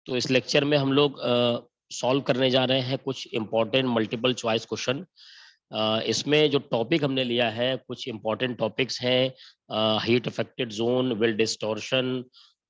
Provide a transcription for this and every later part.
तो इस लेक्चर में हम लोग सॉल्व करने जा रहे हैं कुछ इम्पोर्टेंट मल्टीपल चॉइस क्वेश्चन। इसमें जो टॉपिक हमने लिया है कुछ इम्पोर्टेंट टॉपिक्स हैं, heat affected zone, weld distortion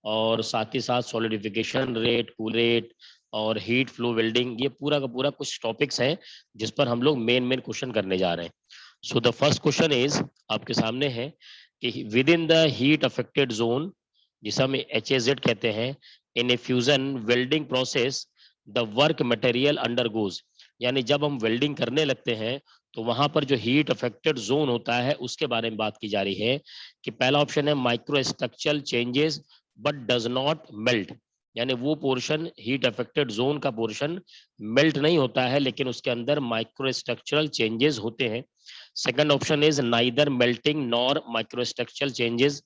और साथ ही साथ सॉलिडिफिकेशन रेट, कूल रेट और हीट फ्लो वेल्डिंग। ये पूरा का पूरा कुछ टॉपिक्स हैं जिस पर हम लोग मेन क्वेश्चन करने जा रहे हैं। So the first question is आपके सामने है कि within the heat affected zone, जिसे हम HAZ कहते हैं, in a fusion welding process the work material undergoes, यानी जब हम वेल्डिंग करने लगते हैं तो वहां पर जो हीट अफेक्टेड जोन होता है उसके बारे में बात की जा रही है। कि पहला ऑप्शन है micro structural changes but does not melt, यानी वो पोर्शन हीट अफेक्टेड जोन का पोर्शन मेल्ट नहीं होता है लेकिन उसके अंदर माइक्रो स्ट्रक्चरल चेंजेस होते हैं। Second option is neither melting nor micro structural changes.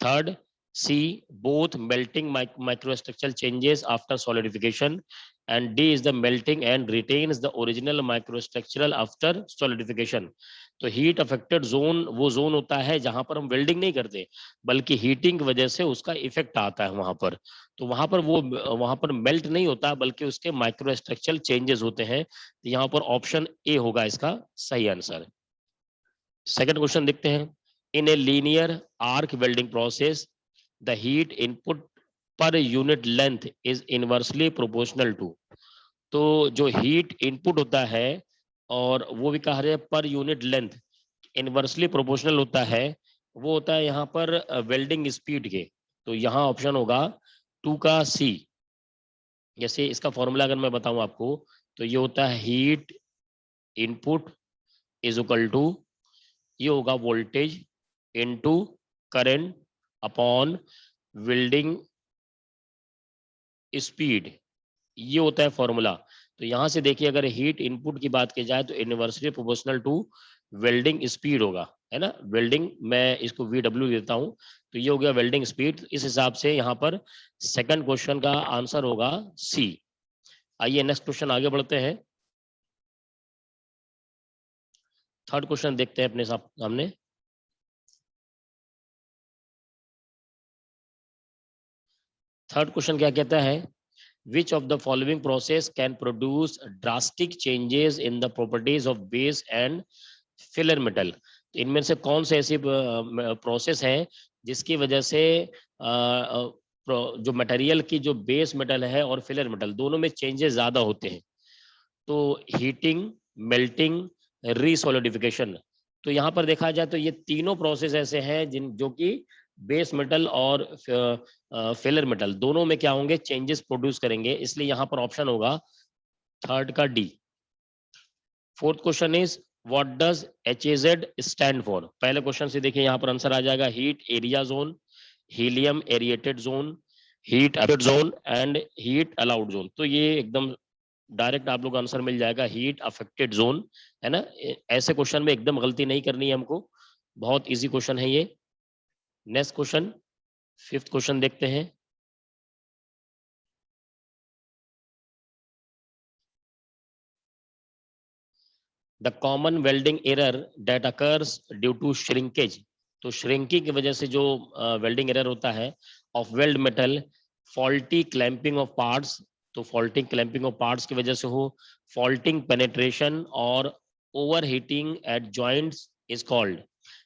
Third, C, both melting microstructural changes after solidification, and D is the melting and retains the original microstructural after solidification. तो heat affected zone वो zone होता है जहां पर हम welding नहीं करते बल्कि हीटिंग की वजह से उसका इफेक्ट आता है वहां पर। तो वहां पर मेल्ट नहीं होता बल्कि उसके माइक्रोस्ट्रक्चरल चेंजेस होते हैं। तो यहाँ पर ऑप्शन ए होगा इसका सही आंसर। सेकंड क्वेश्चन देखते हैं। In a linear arc welding process the heat input per unit length is inversely proportional to। तो जो हीट इनपुट होता है और वो भी कह रहे हैं पर यूनिट लेंथ इनवर्सली प्रोपोर्शनल होता है, वो होता है यहाँ पर वेल्डिंग स्पीड के। तो यहाँ ऑप्शन होगा 2 का C। जैसे इसका फॉर्मूला अगर मैं बताऊं आपको तो ये होता है heat input is equal to, ये होगा voltage into current upon welding speed, ये होता है फॉर्मूला। तो यहां से देखिए अगर हीट इनपुट की बात की जाए तो inversely proportional to welding speed होगा, है ना। वेल्डिंग मैं इसको VW देता हूं, तो ये हो गया वेल्डिंग स्पीड। इस हिसाब से यहाँ पर सेकंड क्वेश्चन का आंसर होगा C। आइए नेक्स्ट क्वेश्चन आगे बढ़ते हैं। थर्ड क्वेश्चन देखते हैं अपने सामने। थर्ड क्वेश्चन क्या कहता है, which of the following process can produce drastic changes in the properties of base and filler metal। तो इनमें से कौन से ऐसी प्रोसेस है जिसकी वजह से जो मटेरियल की जो बेस मेटल है और फिलर मेटल दोनों में चेंजेस ज्यादा होते हैं। तो हीटिंग, मेल्टिंग, रीसोलिडिफिकेशन। तो यहाँ पर देखा जाए तो ये तीनों प्रोसेस ऐसे हैं जो कि बेस मेटल और फिलर मेटल दोनों में क्या होंगे, चेंजेस प्रोड्यूस करेंगे, इसलिए यहाँ पर ऑप्शन होगा थर्ड का D। Fourth question is what does HAZ stand for. पहले क्वेश्चन से देखिए यहाँ पर आंसर आ जाएगा heat area zone, helium aerated zone, heat affected zone and heat allowed zone. तो ये एकदम डायरेक्ट आप लोग आंसर मिल जाएगा हीट अफेक्टेड जोन, है ना। ऐसे क्वेश्चन में एकदम गलती नहीं करनी है हमको, बहुत इजी क्वेश्चन है ये। नेक्स्ट क्वेश्चन, फिफ्थ क्वेश्चन देखते हैं। The common welding error that occurs due to shrinkage. तो श्रिंकिंग की वजह से जो वेल्डिंग एरर होता है of weld metal, faulty clamping of parts. तो फॉल्टिंग क्लैंपिंग ऑफ पार्ट्स की वजह से हो, फॉल्टिंग पेनेट्रेशन और over heating at joints is called.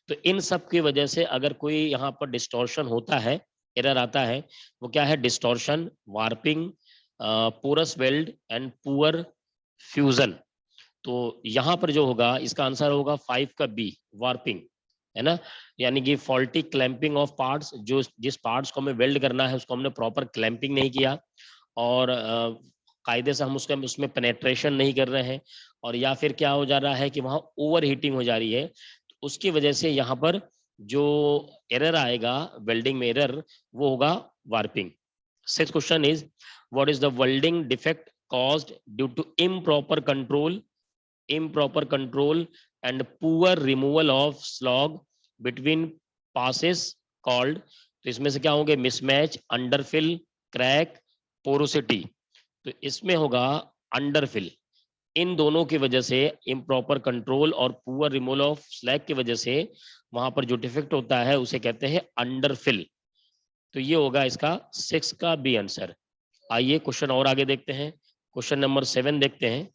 तो इन सब की वजह से अगर कोई यहाँ पर डिस्टॉर्शन होता है, एरर आता है, वो क्या है, distortion, warping, porous weld and poor fusion. तो यहाँ पर जो होगा इसका आंसर होगा 5 का B, वार्पिंग, है ना। यानी कि फॉल्टी क्लैंपिंग ऑफ पार्ट्स, जो जिस पार्ट्स को हमें वेल्ड करना है उसको हमने प्रॉपर क्लैंपिंग नहीं किया और कायदे से हम उसमें पेनेट्रेशन नहीं कर रहे हैं, और या फिर क्या हो जा रहा है कि वहाँ ओवर हीटिंग हो जा रही है, तो उसकी वजह से यहाँ पर जो एरर आएगा वेल्डिंग में एरर, वो होगा warping. Sixth question is what is the welding defect caused due to improper control and poor removal of slog between passes called। तो इसमें से क्या होंगे, मिसमैच, अंडरफिल, क्रैक, पोरोसिटी। तो इसमें होगा अंडरफिल। इन दोनों की वजह से, इम्प्रॉपर कंट्रोल और पुअर रिमूवल ऑफ स्लैग की वजह से वहां पर जो डिफेक्ट होता है उसे कहते हैं अंडरफिल। तो ये होगा इसका 6 का B आंसर। आइए क्वेश्चन और आगे देखते हैं। क्वेश्चन नंबर 7 देखते हैं।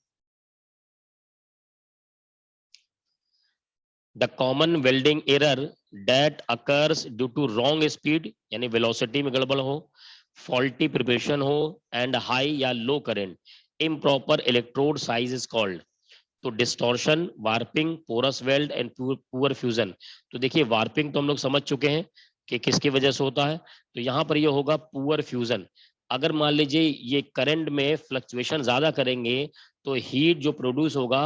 The common welding error that occurs due to wrong speed, यानी वेलोसिटी में गड़बड़ हो, फॉल्टी प्रिपरेशन हो, एंड हाई या low current, improper electrode size is called. तो distortion, warping, porous weld and poor fusion. तो देखिए वार्पिंग तो हम लोग समझ चुके हैं कि किसकी वजह से होता है, तो यहाँ पर ये होगा पुअर फ्यूजन। अगर मान लीजिए ये करंट में फ्लक्चुएशन ज्यादा करेंगे तो हीट जो प्रोड्यूस होगा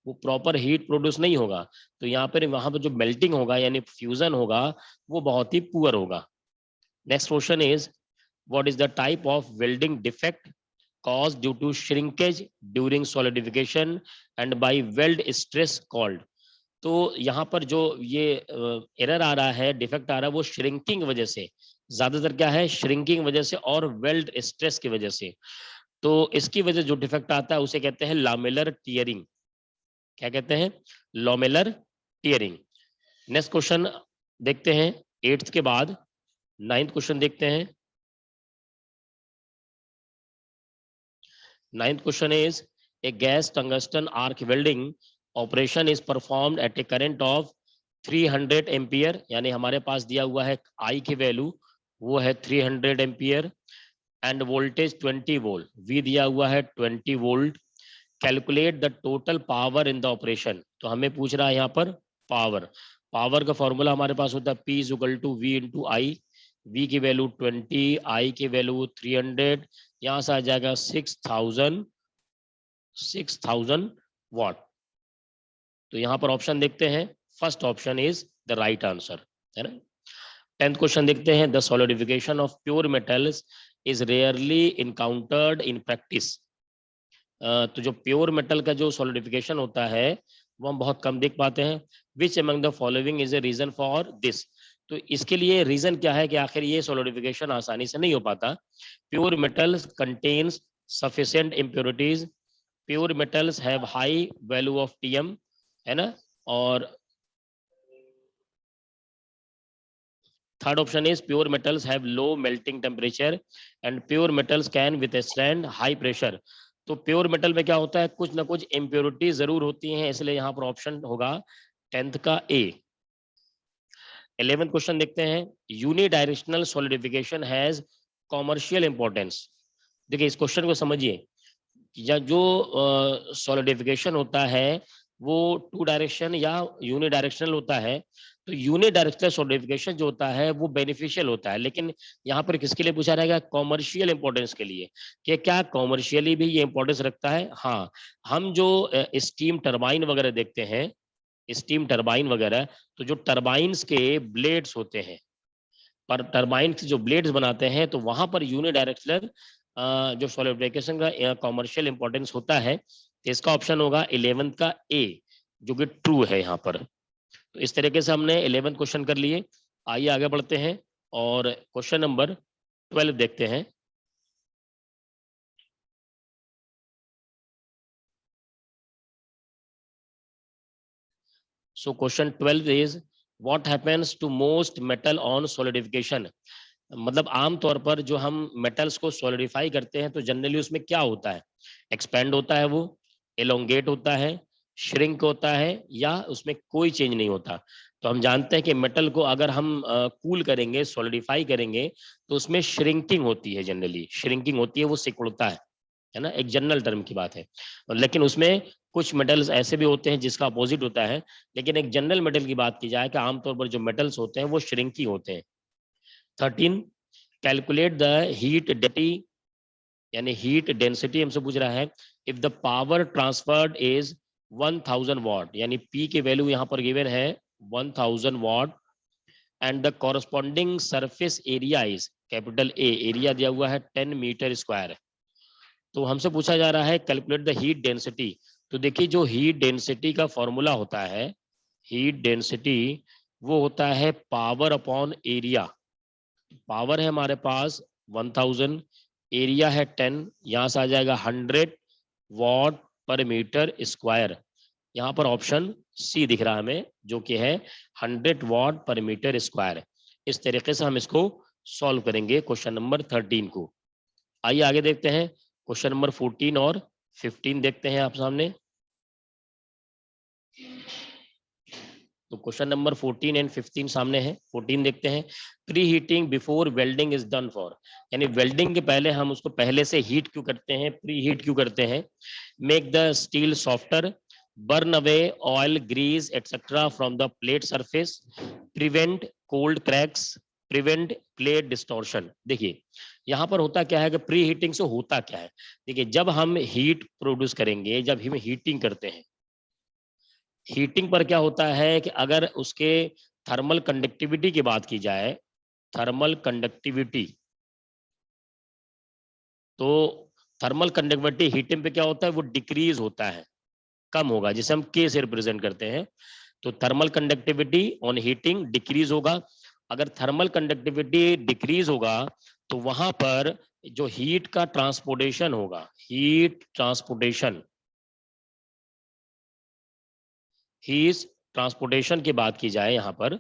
वो प्रॉपर हीट प्रोड्यूस नहीं होगा, तो यहाँ पर वहां पर जो मेल्टिंग होगा यानी फ्यूजन होगा वो बहुत ही पुअर होगा। Next question is what is the type of welding defect caused due to shrinkage during solidification and by weld stress called। तो यहाँ पर जो ये एरर आ रहा है, डिफेक्ट आ रहा है, वो श्रिंकिंग वजह से, ज्यादातर क्या है, श्रिंकिंग वजह से और वेल्ड स्ट्रेस की वजह से। तो इसकी वजह जो डिफेक्ट आता है उसे कहते हैं लामेलर टियरिंग। क्या कहते हैं? Lamellar tearing. नेक्स्ट क्वेश्चन देखते हैं 8th के बाद 9th क्वेश्चन देखते हैं। 9th question is a gas tungsten arc welding operation is performed at a current of 300 ampere, यानी हमारे पास दिया हुआ है आई की वैल्यू वो है 300 ampere and voltage 20 volt, V दिया हुआ है 20 volt. Calculate the total power in the operation. तो हमें पूछ रहा है यहाँ पर पावर। पावर का फॉर्मूला हमारे पास होता है P is equal to V into I. V की वैल्यू 20, आई की वैल्यू 300, यहाँ से आ जाएगा 6000 वाट। तो यहाँ पर ऑप्शन देखते हैं, first option is the right answer, है ना। 10th क्वेश्चन देखते हैं। The solidification of pure metals is rarely encountered in practice. तो जो प्योर मेटल का जो सॉलिडिफिकेशन होता है वो हम बहुत कम देख पाते हैं। Which among the following is a reason for this. तो इसके लिए रीजन क्या है कि आखिर ये सॉलिडिफिकेशन आसानी से नहीं हो पाता। Pure metals contains sufficient impurities, pure metals have high value of TM, है ना। और third option is pure metals have low melting temperature and pure metals can withstand high pressure. तो प्योर मेटल में क्या होता है, कुछ ना कुछ इम्प्योरिटी जरूर होती हैं, इसलिए यहाँ पर ऑप्शन होगा 10th का ए। 11th क्वेश्चन देखते हैं। Unidirectional solidification has commercial importance. देखिए इस क्वेश्चन को समझिए, या जो सॉलिडिफिकेशन होता है वो 2 डायरेक्शन या यूनिडायरेक्शनल होता है। तो यूनिडायरेक्शनल सॉलिडिफिकेशन जो होता है वो बेनिफिशियल होता है, लेकिन यहाँ पर किसके लिए पूछा रहेगा, कॉमर्शियल इंपॉर्टेंस के लिए, कि क्या कॉमर्शियली भी ये इंपॉर्टेंस रखता है। हाँ, हम जो स्टीम टरबाइन वगैरह देखते हैं, स्टीम टरबाइन वगैरह, तो जो टरबाइन्स के ब्लेड्स होते हैं, पर टरबाइन जो ब्लेड्स बनाते हैं, तो वहां पर यूनिडायरेक्शनल जो सॉलिडिफिकेशन का कॉमर्शियल इंपॉर्टेंस होता है। तो इसका ऑप्शन होगा 11th का ए, जो कि ट्रू है यहाँ पर। तो इस तरीके से हमने 11th क्वेश्चन कर लिए। आइए आगे बढ़ते हैं और क्वेश्चन नंबर 12 देखते हैं। So question 12 is what happens to most metal on solidification. मतलब आमतौर पर जो हम मेटल्स को सॉलिडिफाई करते हैं तो जनरली उसमें क्या होता है, एक्सपेंड होता है, वो एलोंगेट होता है, श्रिंक होता है, या उसमें कोई चेंज नहीं होता। तो हम जानते हैं कि मेटल को अगर हम कूल करेंगे, सॉलिडिफाई करेंगे, तो उसमें श्रिंकिंग होती है, जनरली श्रिंकिंग होती है, वो सिकुड़ता है ना, एक जनरल टर्म की बात है। लेकिन उसमें कुछ मेटल्स ऐसे भी होते हैं जिसका अपोजिट होता है, लेकिन एक जनरल मेटल की बात की जाए कि आमतौर पर जो मेटल्स होते हैं वो श्रिंकी होते हैं। 13 कैलकुलेट द हीट डेंसिटी, यानी हीट डेंसिटी हमसे पूछ रहा है। If the power transferred is 1000 watt, यानी पी की वैल्यू यहाँ पर गिवन है 1000 watt, and the corresponding surface area is capital A, area दिया हुआ है 10 मीटर स्क्वायर। तो हमसे पूछा जा रहा है कैलकुलेट द हीट डेंसिटी। तो देखिए जो हीट डेंसिटी का फॉर्मूला होता है, हीट डेंसिटी वो होता है पावर अपॉन एरिया। पावर है हमारे पास 1000, एरिया है 10, यहाँ से आ जाएगा 100 वॉट पर मीटर स्क्वायर। यहाँ पर ऑप्शन सी दिख रहा है हमें, जो कि है 100 वॉट पर मीटर स्क्वायर। इस तरीके से हम इसको सॉल्व करेंगे क्वेश्चन नंबर 13 को। आइए आगे देखते हैं, क्वेश्चन नंबर 14 और 15 देखते हैं आप सामने। तो क्वेश्चन नंबर 14 एंड 15 सामने है। 14 देखते हैं, pre heating before welding is done for, यानी वेल्डिंग के पहले हम उसको पहले से हीट क्यों करते हैं, प्री हीट क्यों करते हैं। Make the steel softer, burn away oil, grease, etc. from the plate surface, prevent cold cracks, prevent plate distortion। देखिए यहाँ पर होता क्या है कि प्री हीटिंग से होता क्या है। देखिए जब हम हीट प्रोड्यूस करेंगे, जब हम हीटिंग करते हैं, हीटिंग पर क्या होता है कि अगर उसके थर्मल कंडक्टिविटी की बात की जाए, थर्मल कंडक्टिविटी, तो थर्मल कंडक्टिविटी हीटिंग पे क्या होता है, वो डिक्रीज होता है, कम होगा, जिसे हम के से रिप्रेजेंट करते हैं। तो thermal conductivity on heating decrease होगा। अगर थर्मल कंडक्टिविटी डिक्रीज होगा तो वहां पर जो हीट का ट्रांसपोर्टेशन होगा, हीट ट्रांसपोर्टेशन, हीट ट्रांसपोर्टेशन की बात की जाए यहां पर,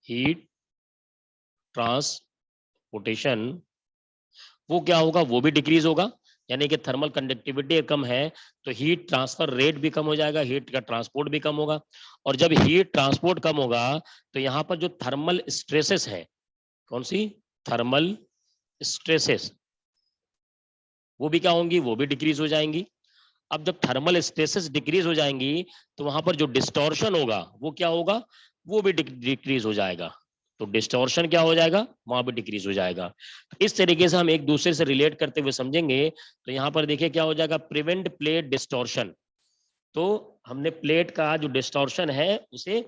हीट ट्रांसपोर्टेशन, वो क्या होगा, वो भी डिक्रीज होगा। यानी कि थर्मल कंडक्टिविटी कम है तो हीट ट्रांसफर रेट भी कम हो जाएगा, हीट का ट्रांसपोर्ट भी कम होगा। और जब हीट ट्रांसपोर्ट कम होगा तो यहाँ पर जो थर्मल स्ट्रेसेस है, कौन सी, थर्मल स्ट्रेसेस, वो भी क्या होंगी, वो भी डिक्रीज हो जाएंगी। अब जब थर्मल स्ट्रेसेस डिक्रीज हो जाएंगी तो वहां पर जो डिस्टॉर्शन होगा वो क्या होगा, वो भी डिक्रीज हो जाएगा। तो डिस्टॉर्शन क्या हो जाएगा, वहां पे डिक्रीज हो जाएगा। इस तरीके से हम एक दूसरे से रिलेट करते हुए समझेंगे। तो यहाँ पर देखिए क्या हो जाएगा, प्रिवेंट प्लेट डिस्टॉर्शन, तो हमने प्लेट का जो डिस्टॉर्शन है उसे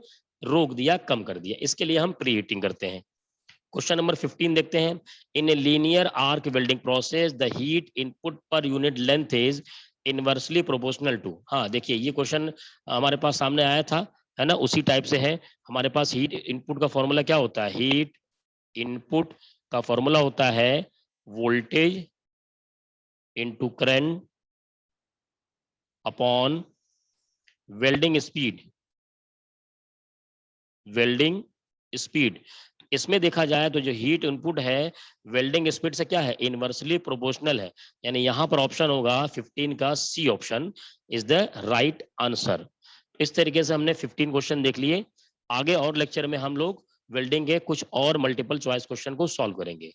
रोक दिया, कम कर दिया, इसके लिए हम प्री हीटिंग करते हैं। क्वेश्चन नंबर 15 देखते हैं, in a linear arc welding process the heat input per unit length is inversely proportional to. हाँ देखिए ये क्वेश्चन हमारे पास सामने आया था, है ना, उसी टाइप से है। हमारे पास हीट इनपुट का फॉर्मूला क्या होता है, हीट इनपुट का फॉर्मूला होता है voltage into current upon welding speed, welding speed. इसमें देखा जाए तो जो हीट इनपुट है वेल्डिंग स्पीड से क्या है, इनवर्सली प्रोपोर्शनल है। यानी यहां पर ऑप्शन होगा 15 का C option is the right answer. इस तरीके से हमने 15 क्वेश्चन देख लिए। आगे और लेक्चर में हम लोग वेल्डिंग के कुछ और मल्टीपल चॉइस क्वेश्चन को सॉल्व करेंगे।